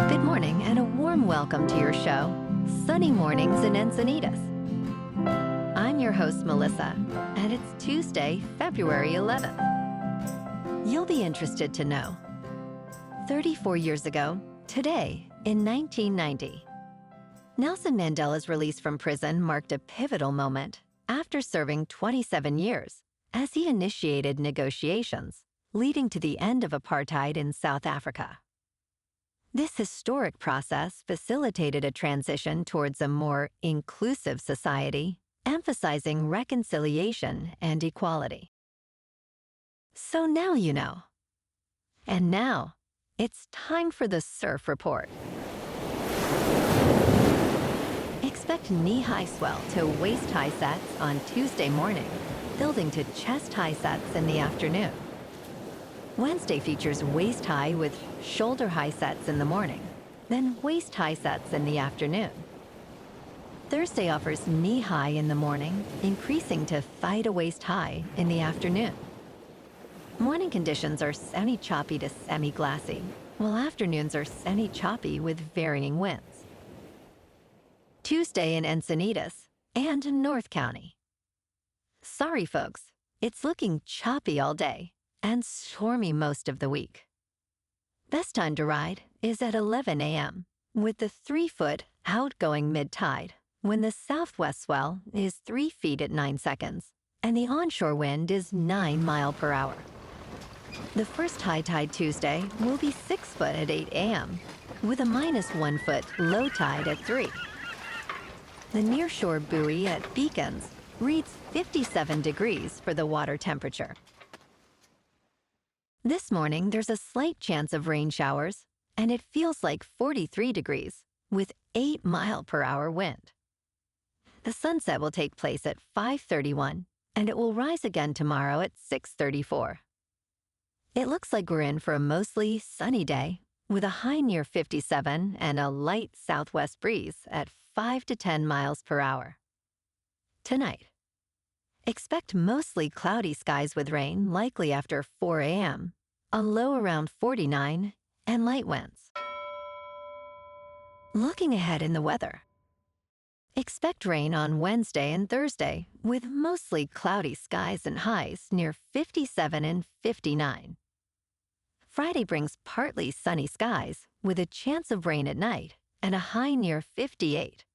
Good morning and a warm welcome to your show, Sunny Mornings in Encinitas. I'm your host, Melissa, and it's Tuesday, February 11th. You'll be interested to know. 34 years ago, today, in 1990, Nelson Mandela's release from prison marked a pivotal moment after serving 27 years as he initiated negotiations leading to the end of apartheid in South Africa. This historic process facilitated a transition towards a more inclusive society, emphasizing reconciliation and equality. So now you know. And now, it's time for the Surf Report. Expect knee-high swell to waist-high sets on Tuesday morning, building to chest-high sets in the afternoon. Wednesday features waist-high with shoulder-high sets in the morning, then waist-high sets in the afternoon. Thursday offers knee-high in the morning, increasing to thigh-to-waist-high in the afternoon. Morning conditions are semi-choppy to semi-glassy, while afternoons are semi-choppy with varying winds. Tuesday in Encinitas and North County. Sorry, folks, it's looking choppy all day and stormy most of the week. Best time to ride is at 11 a.m. with the 3-foot outgoing mid-tide when the southwest swell is 3 feet at 9 seconds and the onshore wind is 9 miles per hour. The first high tide Tuesday will be 6 foot at 8 a.m. with a -1 foot low tide at 3. The nearshore buoy at Beacons reads 57 degrees for the water temperature. This morning, there's a slight chance of rain showers, and it feels like 43 degrees with 8 mile per hour wind. The sunset will take place at 5:31, and it will rise again tomorrow at 6:34. It looks like we're in for a mostly sunny day with a high near 57 and a light southwest breeze at 5 to 10 miles per hour. Tonight, expect mostly cloudy skies with rain likely after 4 a.m., a low around 49, and light winds. Looking ahead in the weather. Expect rain on Wednesday and Thursday with mostly cloudy skies and highs near 57 and 59. Friday brings partly sunny skies with a chance of rain at night and a high near 58.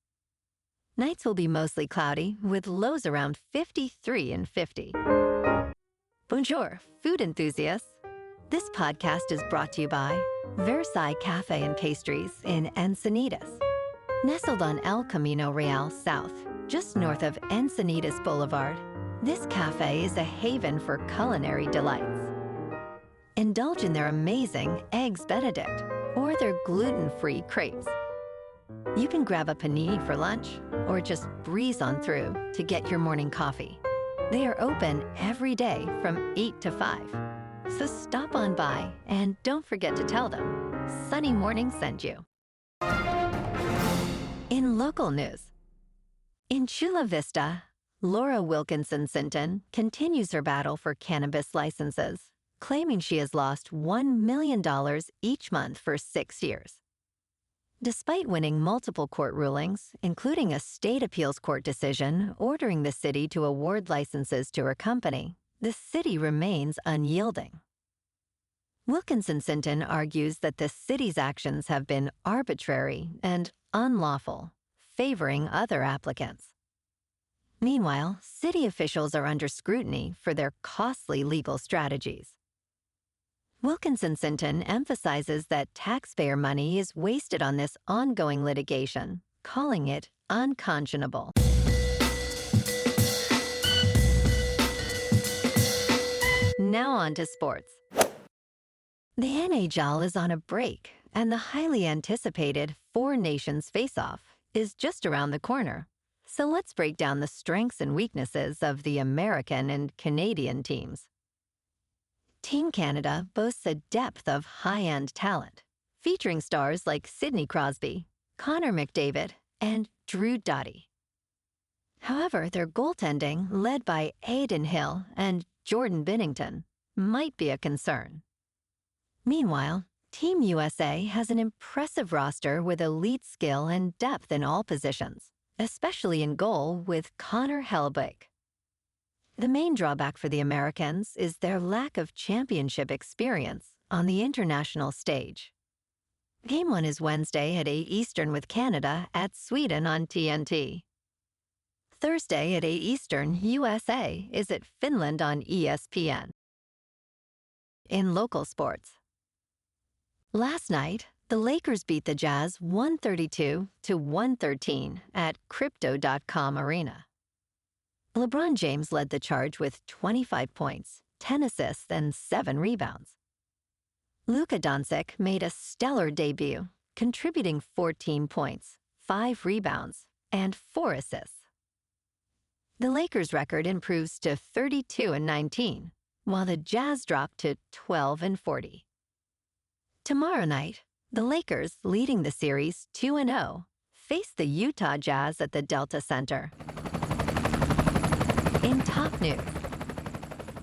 Nights will be mostly cloudy with lows around 53 and 50. Bonjour, food enthusiasts. This podcast is brought to you by Versailles Cafe and Pastries in Encinitas. Nestled on El Camino Real South, just north of Encinitas Boulevard, this cafe is a haven for culinary delights. Indulge in their amazing Eggs Benedict or their gluten-free crepes. You can grab a panini for lunch or just breeze on through to get your morning coffee. They are open every day from 8 to 5. So stop on by and don't forget to tell them Sunny Morning sent you. In local news, in Chula Vista, Laura Wilkinson Sinton continues her battle for cannabis licenses, claiming she has lost $1 million each month for 6 years. Despite winning multiple court rulings, including a state appeals court decision ordering the city to award licenses to her company, the city remains unyielding. Wilkinson Sinton argues that the city's actions have been arbitrary and unlawful, favoring other applicants. Meanwhile, city officials are under scrutiny for their costly legal strategies. Wilkinson Sinton emphasizes that taxpayer money is wasted on this ongoing litigation, calling it unconscionable. Now on to sports. The NHL is on a break, and the highly anticipated Four Nations Face-Off is just around the corner. So let's break down the strengths and weaknesses of the American and Canadian teams. Team Canada boasts a depth of high-end talent, featuring stars like Sidney Crosby, Connor McDavid, and Drew Doughty. However, their goaltending, led by Adin Hill and Jordan Binnington, might be a concern. Meanwhile, Team USA has an impressive roster with elite skill and depth in all positions, especially in goal with Connor Hellebuyck. The main drawback for the Americans is their lack of championship experience on the international stage. Game 1 is Wednesday at 8 Eastern with Canada at Sweden on TNT. Thursday at 8 Eastern, USA is at Finland on ESPN. In local sports. Last night, the Lakers beat the Jazz 132-113 at Crypto.com Arena. LeBron James led the charge with 25 points, 10 assists, and 7 rebounds. Luka Dončić made a stellar debut, contributing 14 points, 5 rebounds, and 4 assists. The Lakers' record improves to 32-19, while the Jazz dropped to 12-40. Tomorrow night, the Lakers, leading the series 2-0, face the Utah Jazz at the Delta Center. In top news,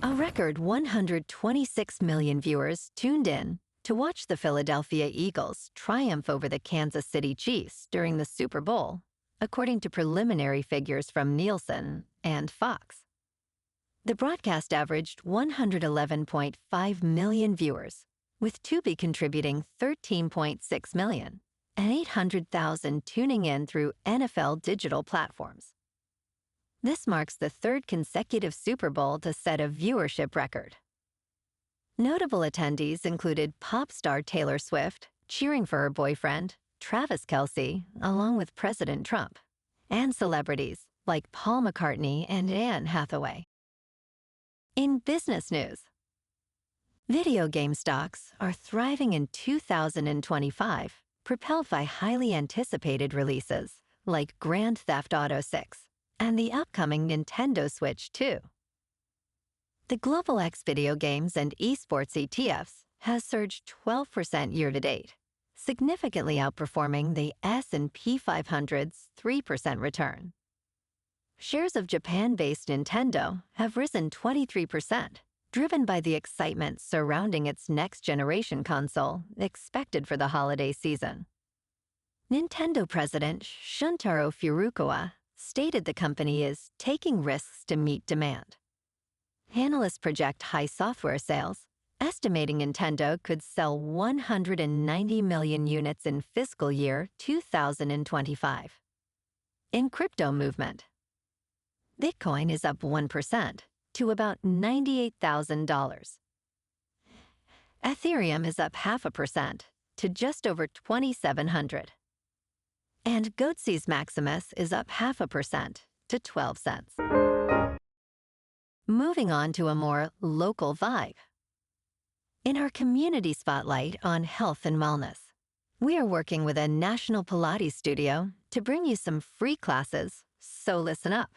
a record 126 million viewers tuned in to watch the Philadelphia Eagles triumph over the Kansas City Chiefs during the Super Bowl, according to preliminary figures from Nielsen and Fox. The broadcast averaged 111.5 million viewers, with Tubi contributing 13.6 million and 800,000 tuning in through NFL digital platforms. This marks the third consecutive Super Bowl to set a viewership record. Notable attendees included pop star Taylor Swift, cheering for her boyfriend, Travis Kelce, along with President Trump, and celebrities like Paul McCartney and Anne Hathaway. In business news, video game stocks are thriving in 2025, propelled by highly anticipated releases like Grand Theft Auto 6 and the upcoming Nintendo Switch 2. The Global X video games and esports ETFs has surged 12% year-to-date, significantly outperforming the S&P 500's 3% return. Shares of Japan-based Nintendo have risen 23%, driven by the excitement surrounding its next-generation console expected for the holiday season. Nintendo President Shuntaro Furukawa stated the company is taking risks to meet demand. Analysts project high software sales, estimating Nintendo could sell 190 million units in fiscal year 2025. In crypto movement, Bitcoin is up 1% to about $98,000. Ethereum is up 0.5% to just over 2,700. And Goatse's Maximus is up 0.5% to 12 cents. Moving on to a more local vibe. In our community spotlight on health and wellness, we are working with a national Pilates studio to bring you some free classes, so listen up.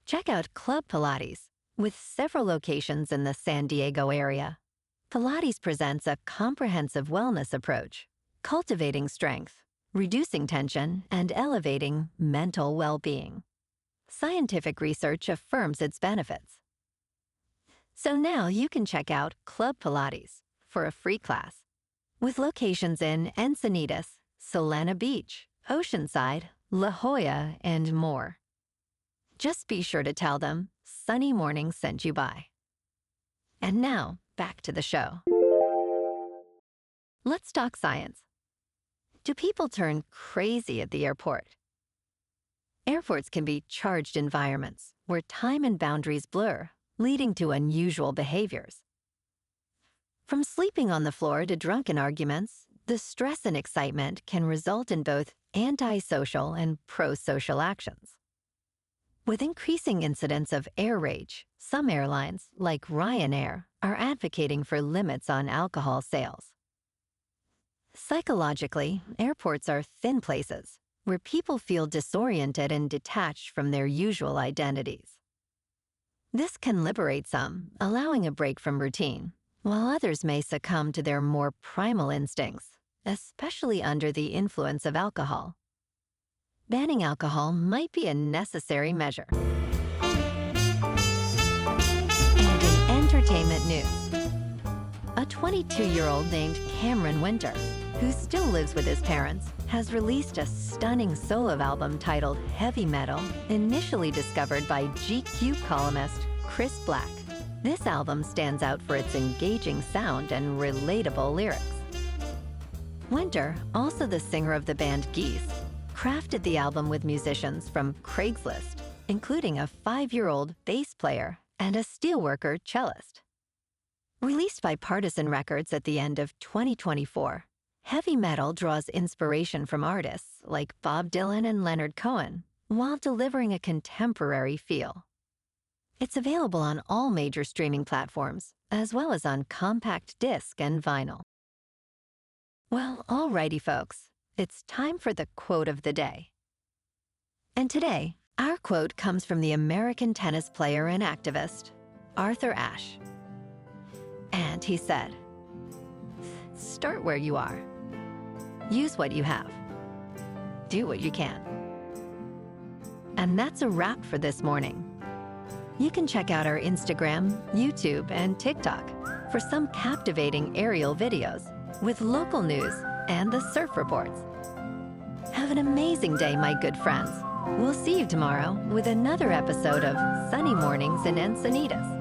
Check out Club Pilates, with several locations in the San Diego area. Pilates presents a comprehensive wellness approach, cultivating strength, reducing tension, and elevating mental well-being. Scientific research affirms its benefits. So now you can check out Club Pilates for a free class, with locations in Encinitas, Solana Beach, Oceanside, La Jolla, and more. Just be sure to tell them Sunny Morning sent you by. And now, back to the show. Let's talk science. Do people turn crazy at the airport? Airports can be charged environments where time and boundaries blur, leading to unusual behaviors. From sleeping on the floor to drunken arguments, the stress and excitement can result in both antisocial and pro-social actions. With increasing incidents of air rage, some airlines, like Ryanair, are advocating for limits on alcohol sales. Psychologically, airports are thin places where people feel disoriented and detached from their usual identities. This can liberate some, allowing a break from routine, while others may succumb to their more primal instincts, especially under the influence of alcohol. Banning alcohol might be a necessary measure. And in entertainment news, a A 22-year-old named Cameron Winter, who still lives with his parents, has released a stunning solo album titled Heavy Metal, initially discovered by GQ columnist Chris Black. This album stands out for its engaging sound and relatable lyrics. Winter, also the singer of the band Geese, crafted the album with musicians from Craigslist, including a 5-year-old bass player and a steelworker cellist. Released by Partisan Records at the end of 2024, Heavy Metal draws inspiration from artists like Bob Dylan and Leonard Cohen, while delivering a contemporary feel. It's available on all major streaming platforms, as well as on compact disc and vinyl. Well, alrighty folks, it's time for the quote of the day. And today, our quote comes from the American tennis player and activist, Arthur Ashe. And he said, "Start where you are. Use what you have. Do what you can." And that's a wrap for this morning. You can check out our Instagram, YouTube, and TikTok for some captivating aerial videos with local news and the surf reports. Have an amazing day, my good friends. We'll see you tomorrow with another episode of Sunny Mornings in Encinitas.